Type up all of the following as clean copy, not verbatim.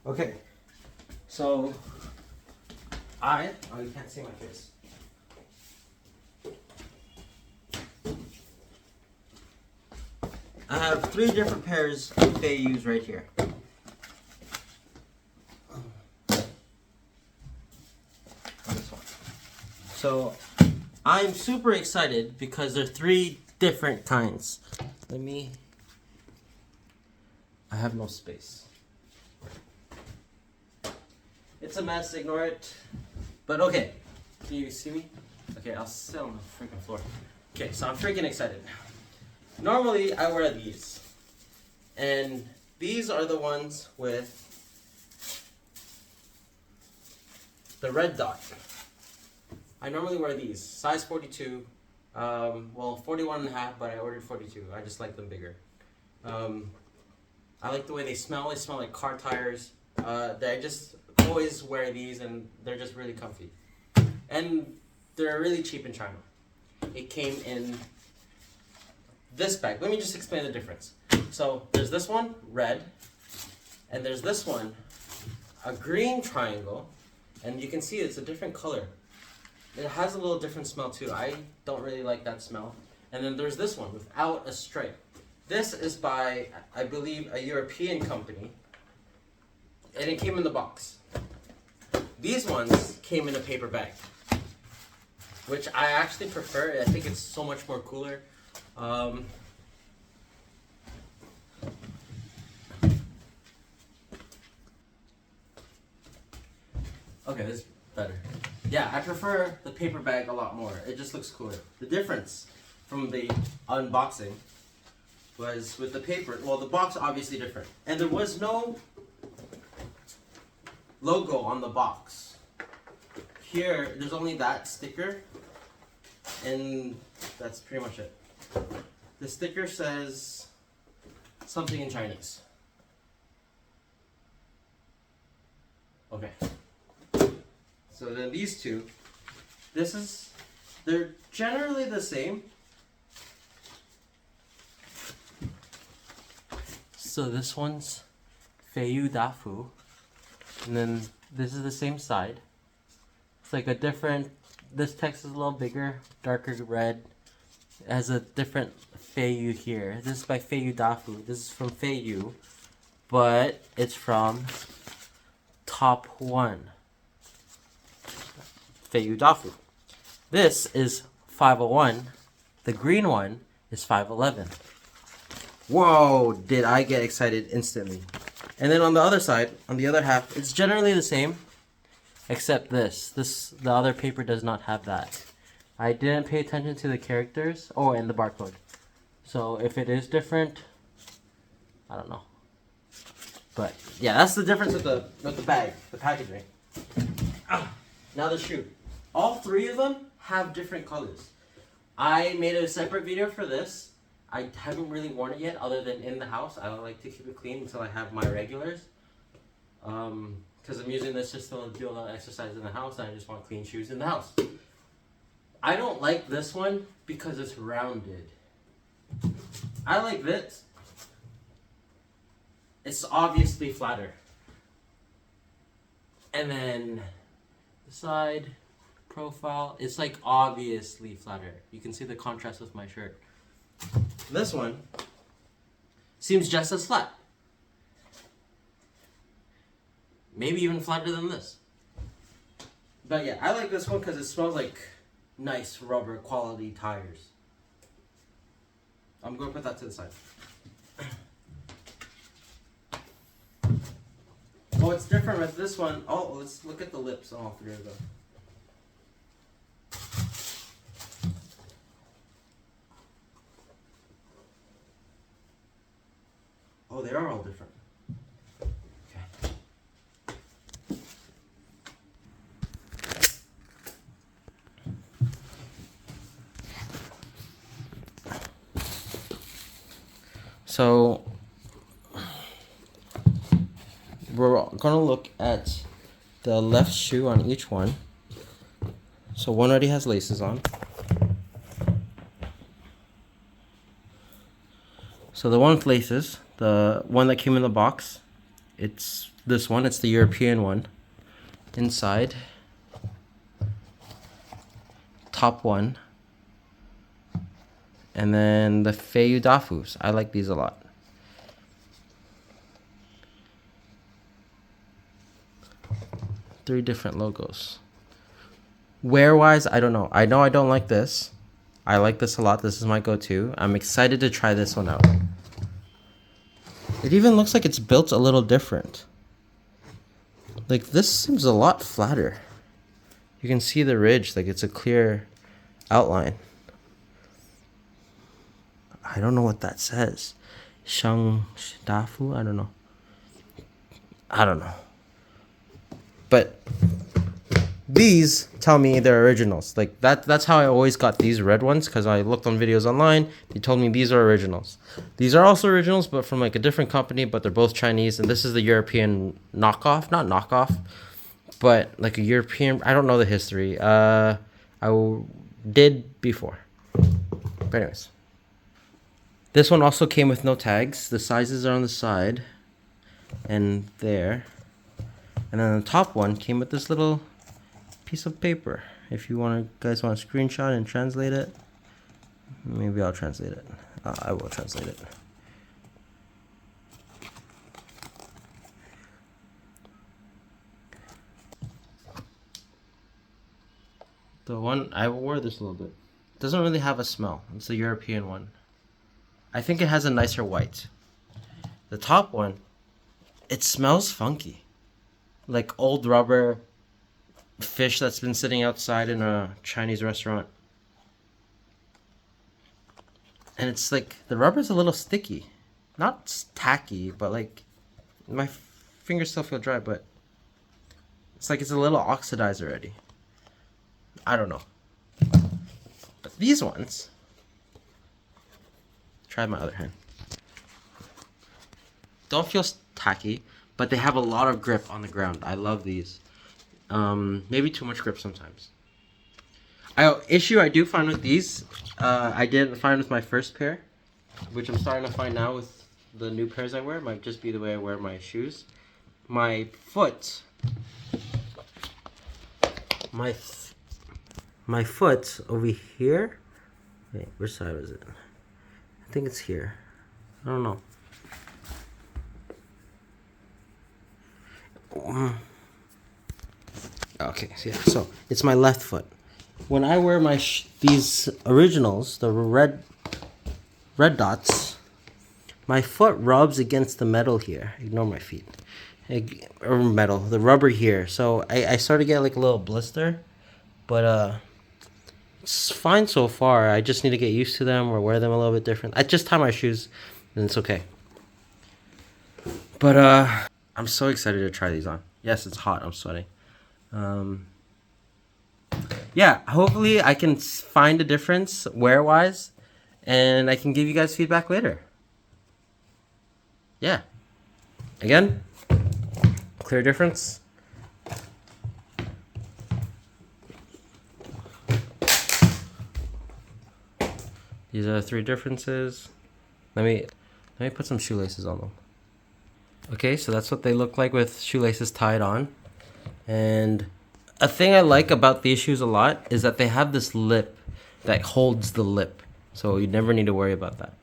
Okay, so oh, you can't see my face. I have 3 different pairs of Feiyues right here. This one. So I'm super excited because there are 3 different kinds. I have no space. It's a mess, ignore it. But okay, do you see me? Okay, I'll sit on the freaking floor. Okay, so I'm freaking excited. Normally, I wear these. And these are the ones with the red dot. I normally wear these, size 42. Well, 41 and a half, but I ordered 42. I just like them bigger. I like the way they smell. They smell like car tires. I just always wear these, and they're just really comfy. And they're really cheap in China. It came in this bag. Let me just explain the difference. So there's this one, red, and there's this one, a green triangle, and you can see it's a different color. It has a little different smell too. I don't really like that smell. And then there's this one without a stripe. This is by, I believe, a European company, and it came in the box. These ones came in a paper bag, which I actually prefer. I think it's so much more cooler. Okay, this is better. Yeah, I prefer the paper bag a lot more. It just looks cooler. The difference from the unboxing was with the paper. Well, the box obviously different. And there was no logo on the box. Here, there's only that sticker, and that's pretty much it. The sticker says something in Chinese. Okay. So then these two, they're generally the same. So this one's Feiyue Dafu, and then this is the same side. It's like a different, this text is a little bigger, darker red. It has a different Feiyue here. This is by Feiyue Dafu. This is from Feiyue, but it's from Top 1. Feiyue Dafu. This is 501. The green one is 511. Whoa, did I get excited instantly. And then on the other side, on the other half, it's generally the same, except this. The other paper does not have that. I didn't pay attention to the characters. Oh, and the barcode. So if it is different, I don't know. But yeah, that's the difference with the bag, the packaging. Now the shoe. All 3 of them have different colors. I made a separate video for this. I haven't really worn it yet, other than in the house. I like to keep it clean until I have my regulars. Because I'm using this just to do a lot of exercise in the house, and I just want clean shoes in the house. I don't like this one because it's rounded. I like this. It's obviously flatter. And then the side profile, it's like obviously flatter. You can see the contrast with my shirt. This one seems just as flat. Maybe even flatter than this. But yeah, I like this one because it smells like nice rubber quality tires. I'm going to put that to the side. Oh, it's different with this one. Oh, let's look at the lips on all 3 of them. Oh, they are all different. Okay. So we're gonna look at the left shoe on each one. So one already has laces on. So the one with laces, the one that came in the box, it's this one. It's the European one. Inside, top one, and then the Feiyues. I like these a lot. Three different logos. Wear-wise, I don't know. I know I don't like this. I like this a lot. This is my go-to. I'm excited to try this one out. It even looks like it's built a little different. Like, this seems a lot flatter. You can see the ridge, like it's a clear outline. I don't know what that says. Dafu? I don't know. But these tell me they're originals. Like that's how I always got these red ones, because I looked on videos online. They told me these are originals. These are also originals, but from like a different company, but they're both Chinese, and this is the European knockoff. Not knockoff, but like a European. I don't know the history. Did before. But anyways. This one also came with no tags. The sizes are on the side and there. And then the top one came with this little piece of paper. If you guys want to screenshot and translate it, maybe I'll translate it. I will translate it. The one, I wore this a little bit. It doesn't really have a smell. It's the European one. I think it has a nicer white. The top one, it smells funky. Like old rubber fish that's been sitting outside in a Chinese restaurant. And it's like, the rubber's a little sticky. Not tacky, but like, my fingers still feel dry, but it's like it's a little oxidized already. I don't know. But these ones, try my other hand. Don't feel tacky, but they have a lot of grip on the ground. I love these. Maybe too much grip sometimes. Issue I do find with these, I didn't find with my first pair, which I'm starting to find now with the new pairs I wear. It might just be the way I wear my shoes. My foot, my foot over here. Wait, which side was it? I think it's here. I don't know. Okay, so it's my left foot. When I wear my these originals, the red dots, my foot rubs against the metal here. Ignore my feet. Or metal, the rubber here. So I start to get like a little blister, but it's fine so far. I just need to get used to them or wear them a little bit different. I just tie my shoes, and it's okay. But I'm so excited to try these on. Yes, it's hot. I'm sweating. Yeah, hopefully I can find a difference wear-wise, and I can give you guys feedback later. Yeah. Again, clear difference. These are the three differences. Let me put some shoelaces on them. Okay, so that's what they look like with shoelaces tied on. And a thing I like about these shoes a lot is that they have this lip that holds the lip. So you never need to worry about that.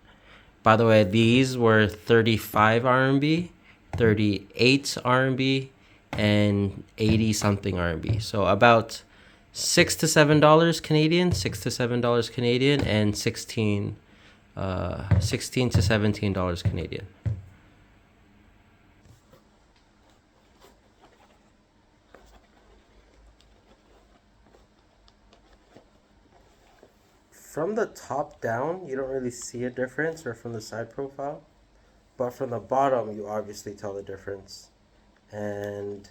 By the way, these were 35 RMB, 38 RMB, and 80 something RMB. So about $6 to $7 Canadian, $6 to $7 Canadian, and $16 to $17 Canadian. From the top down, you don't really see a difference, or from the side profile, but from the bottom, you obviously tell the difference. And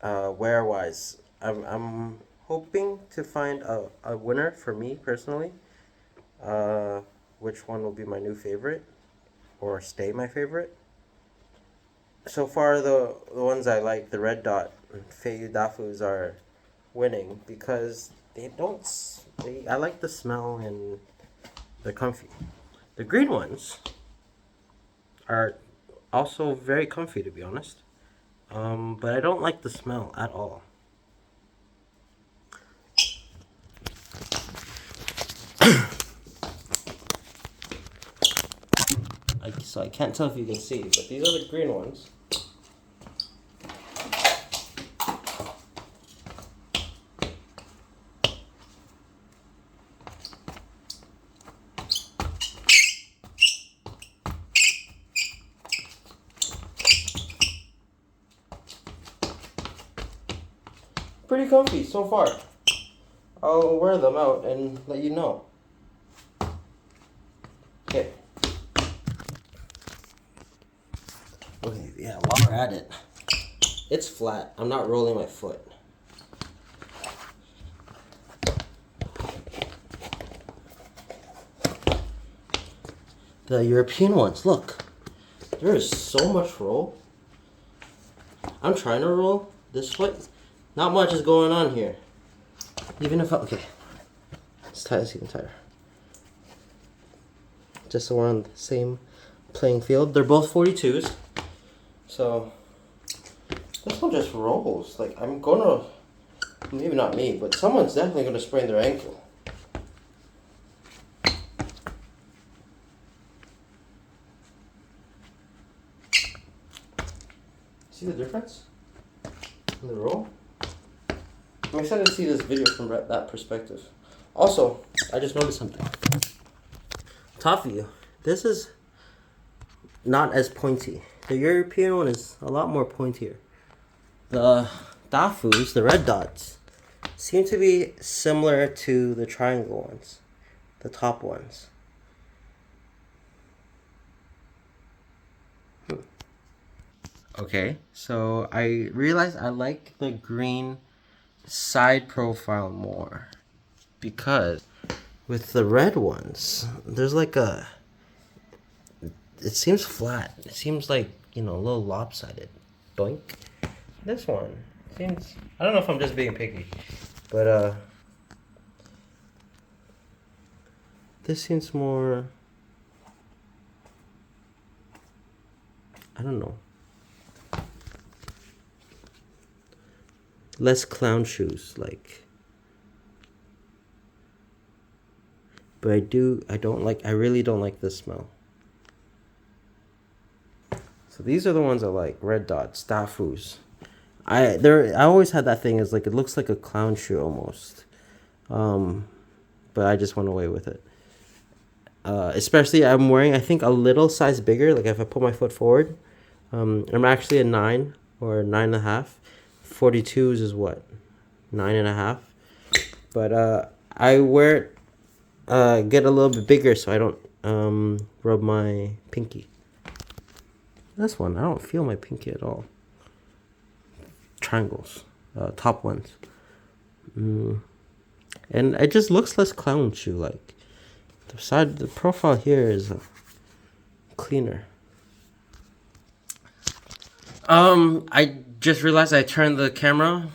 wear-wise, I'm hoping to find a winner for me personally. Which one will be my new favorite, or stay my favorite? So far, the ones I like, the red dot Feiyues are winning because I like the smell and they're comfy. The green ones, are also very comfy, to be honest. But I don't like the smell at all. So I can't tell if you can see, but these are the green ones. Pretty comfy so far. I'll wear them out and let you know. Okay. Okay, yeah, while we're at it, it's flat. I'm not rolling my foot. The European ones, look. There is so much roll. I'm trying to roll this way. Not much is going on here. Even if okay. Let's tie this even tighter. Just so we're on the same playing field. They're both 42s. So this one just rolls. Like I'm gonna, maybe not me, but someone's definitely gonna sprain their ankle. See the difference in the roll? I'm excited to see this video from that perspective. Also, I just noticed something. Top view. This is not as pointy. The European one is a lot more pointier. The Dafus, the red dots, seem to be similar to the triangle ones, the top ones. Okay, so I realized I like the green side profile more because with the red ones, there's like a, it seems flat. It seems like, you know, a little lopsided. Doink. This one seems, I don't know if I'm just being picky, but this seems more, I don't know, less clown shoes like. But I really don't like this smell. So these are the ones I like, red dots, Dafus. I always had that thing, is like it looks like a clown shoe almost. But I just went away with it. Especially I'm wearing, I think, a little size bigger, like if I put my foot forward. I'm actually a 9 or 9.5. 42s is what? 9.5. But I wear it, get a little bit bigger so I don't rub my pinky. This one, I don't feel my pinky at all. Triangles, top ones. And it just looks less clown shoe like. The profile here is cleaner. I just realized I turned the camera.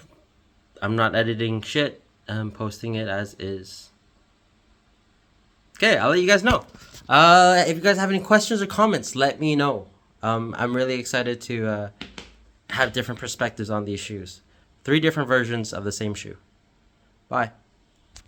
I'm not editing shit. I'm posting it as is. Okay, I'll let you guys know. If you guys have any questions or comments, let me know. I'm really excited to have different perspectives on these shoes. 3 different versions of the same shoe. Bye.